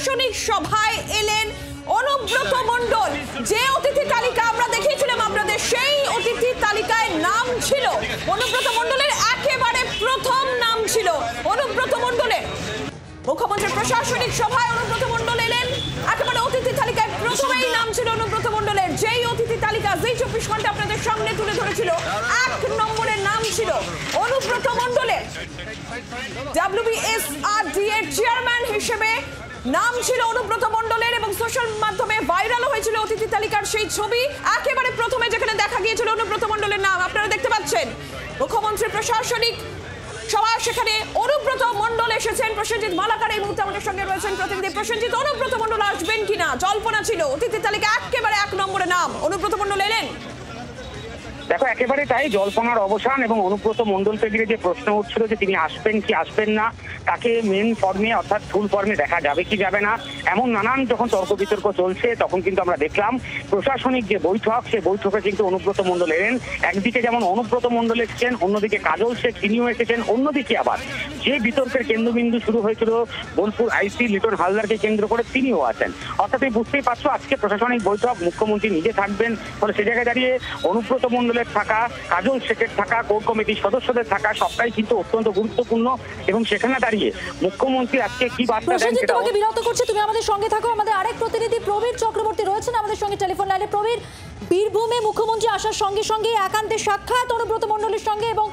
প্রশাসনিক সভায় এলেন অনুব্রত মণ্ডল। যে অতিথি তালিকা আমরা দেখিয়েছিলাম আপনাদের, সেই অতিথি তালিকায় নাম ছিল অনুব্রত মণ্ডলের, একেবারে প্রথম নাম ছিল অনুব্রত মণ্ডলের। মুখ্যমন্ত্রীর প্রশাসনিক সভায় অনুব্রত মণ্ডল এলেন, একেবারে অতিথি তালিকায় প্রথমেই নাম ছিল অনুব্রত মণ্ডলের। যেই অতিথি তালিকা যেই 24 ঘন্টা আপনাদের সামনে তুলে ধরেছিল, 1 নম্বরের নাম ছিল অনুব্রত মণ্ডলের। WBSRD এর চেয়ারম্যান হিসেবে নাম ছিল অনুব্রত মণ্ডলের এবং সোশ্যাল মাধ্যমে ভাইরাল হয়েছিল অতিথি তালিকার সেই ছবি। একেবারে প্রথমে যেখানে দেখা গিয়েছিল অনুব্রত মণ্ডলের নাম, আপনারা দেখতে পাচ্ছেন মুখ্যমন্ত্রীর প্রশাসনিক সভা, সেখানে অনুব্রত মণ্ডল এসেছেন। প্রসেনজিৎ মালাকার এই মুহূর্তে আমাদের সঙ্গে রয়েছেন প্রতিনিধি। প্রসেনজিৎ, অনুব্রত মণ্ডল আসবেন কিনা জল্পনা ছিল, অতিথি তালিকা একেবারে 1 নম্বরে নাম, অনুব্রত মণ্ডল এলেন। দেখো, একেবারে তাই, জল্পনার অবসান এবং অনুব্রত মণ্ডলকে ঘিরে যে প্রশ্ন উঠছিল যে তিনি আসবেন কি আসবেন না, তাকে মেন ফর্মে অর্থাৎ ফুল ফর্মে দেখা যাবে কি যাবে না, এমন নানান যখন তর্ক বিতর্ক চলছে, তখন কিন্তু আমরা দেখলাম প্রশাসনিক যে বৈঠক, সে বৈঠকে কিন্তু অনুব্রত মণ্ডল এলেন। একদিকে যেমন অনুব্রত মণ্ডল এসেছেন, অন্যদিকে কাজল শেখ তিনিও এসেছেন, অন্যদিকে আবার যে বিতর্কের কেন্দ্রবিন্দু শুরু হয়েছিল বোলপুর আইসি লিটন হালদারকে কেন্দ্র করে, তিনিও আছেন। অর্থাৎ এই বুঝতেই পারছো, আজকে প্রশাসনিক বৈঠক, মুখ্যমন্ত্রী নিজে থাকবেন, ফলে সে জায়গায় দাঁড়িয়ে অনুব্রত মণ্ডলের থাকা, কাজল শেখের থাকা, কোর কমিটির সদস্যদের থাকা, সবটাই কিন্তু অত্যন্ত গুরুত্বপূর্ণ। এবং সেখানে দাঁড়িয়ে মুখ্যমন্ত্রী আজকে কি বার্তা দেন সেটা তোমাকে বিরত করছি, তুমি আমাদের সঙ্গে থাকো। আমাদের আরেক প্রতিনিধি প্রবীর চক্রবর্তী রয়েছেন আমাদের সঙ্গে টেলিফোন লাইনে। প্রবীর, বীরভূমে মুখ্যমন্ত্রী আসার সঙ্গে সঙ্গে একান্তে সাক্ষাৎ অনুব্রত মণ্ডলের সঙ্গে এবং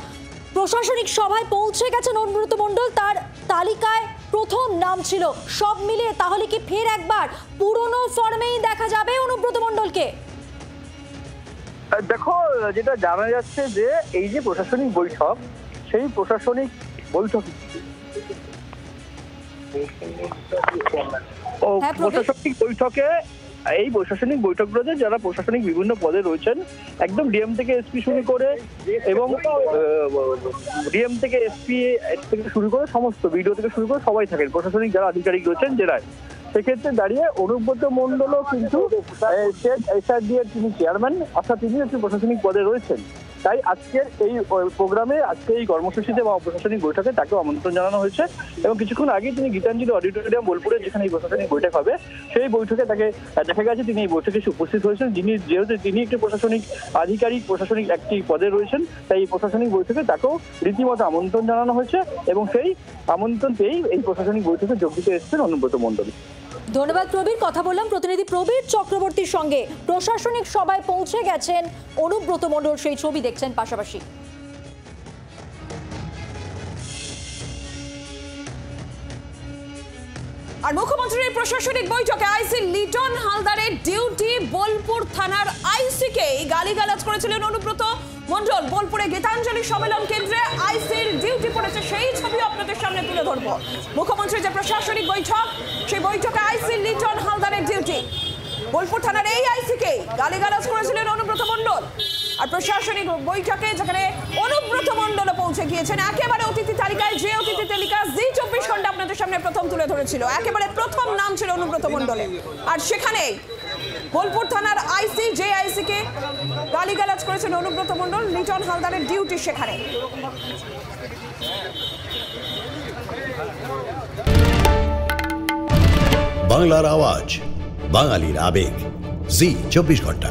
প্রশাসনিক সভায় পৌঁছে গেছেন অনুব্রত মণ্ডল, তার তালিকায় প্রথম নাম ছিল। সব মিলিয়ে তাহলে কি ফের একবার পুরনো ফর্মেই দেখা যাবে অনুব্রত মণ্ডলকে? দেখো, যেটা জানা যাচ্ছে যে এই যে প্রশাসনিক বৈঠক, সেই প্রশাসনিক বৈঠকে এই প্রশাসনিক বৈঠকগুলোতে যারা প্রশাসনিক বিভিন্ন পদে রয়েছেন, একদম ডিএম থেকে এসপি শুরু করে এবং ডিএম থেকে এসপি থেকে শুরু করে সমস্ত ভিডিও থেকে শুরু করে সবাই থাকেন, প্রশাসনিক যারা আধিকারিক রয়েছেন জেলায়। সেক্ষেত্রে দাঁড়িয়ে অনুব্রত মণ্ডলও কিন্তু স্টেট এসআরডি এর তিনি চেয়ারম্যান, অর্থাৎ তিনি একটি প্রশাসনিক পদে রয়েছেন। তাই আজকের এই প্রোগ্রামে, আজকে এই কর্মসূচিতে বা প্রশাসনিক বৈঠকে তাকেও আমন্ত্রণ জানানো হয়েছে। এবং কিছুক্ষণ আগেই তিনি গীতাঞ্জলি অডিটোরিয়াম বোলপুরে, যেখানে এই প্রশাসনিক বৈঠক হবে, সেই বৈঠকে তাকে দেখা গেছে তিনি এই বৈঠকে উপস্থিত হয়েছেন। যেহেতু তিনি একটি প্রশাসনিক আধিকারিক, প্রশাসনিক একটি পদে রয়েছেন, তাই এই প্রশাসনিক বৈঠকে তাকেও রীতিমতো আমন্ত্রণ জানানো হয়েছে এবং সেই আমন্ত্রণ পেয়েই এই প্রশাসনিক বৈঠকে যোগ দিতে এসেছেন অনুব্রত মণ্ডল। ধন্যবাদ প্রবীর। কথা বললাম প্রতিনিধি প্রবীর চক্রবর্তীর সঙ্গে। প্রশাসনিক সভায় পৌঁছে গেছেন অনুব্রত মণ্ডল, সেই ছবি দেখছেন পাশাপাশি। আর মুখ্যমন্ত্রীর প্রশাসনিক বৈঠকে আইসি লিটন হালদারের ডিউটি, বোলপুর থানার আইসিকে গালিগালাজ করেছিলেন অনুব্রত মণ্ডল। বোলপুরে গীতাঞ্জলি সম্মেলন কেন্দ্রে আইসির ডিউটি পড়েছে, সেই ছবি আপনাদের সামনে তুলে ধরবো। মুখ্যমন্ত্রীর যে প্রশাসনিক বৈঠক, সেই বৈঠকে আইসি লিটন হালদারের ডিউটি, বোলপুর থানার এই আইসিকে গালিগালাজ করেছিলেন অনুব্রত মণ্ডল। আর প্রশাসনিক বৈঠকে যেখানে অনুব্রত মণ্ডল পৌঁছে গিয়েছেন, একেবারে অতিথি তালিকায়, যে অতিথি তালিকা জি 24 ঘন্টা আপনাদের সামনে প্রথম তুলে ধরেছিল, একেবারে প্রথম নাম ছিল অনুব্রত মণ্ডলের। আর সেখানে বোলপুর থানার আইসি, যে আইসিকে গালিগালাজ করেছেন অনুব্রত মণ্ডল, লিটন হালদারের ডিউটি সেখানে। বাংলার আওয়াজ, বাঙালির আবেগ, জি 24 ঘন্টা।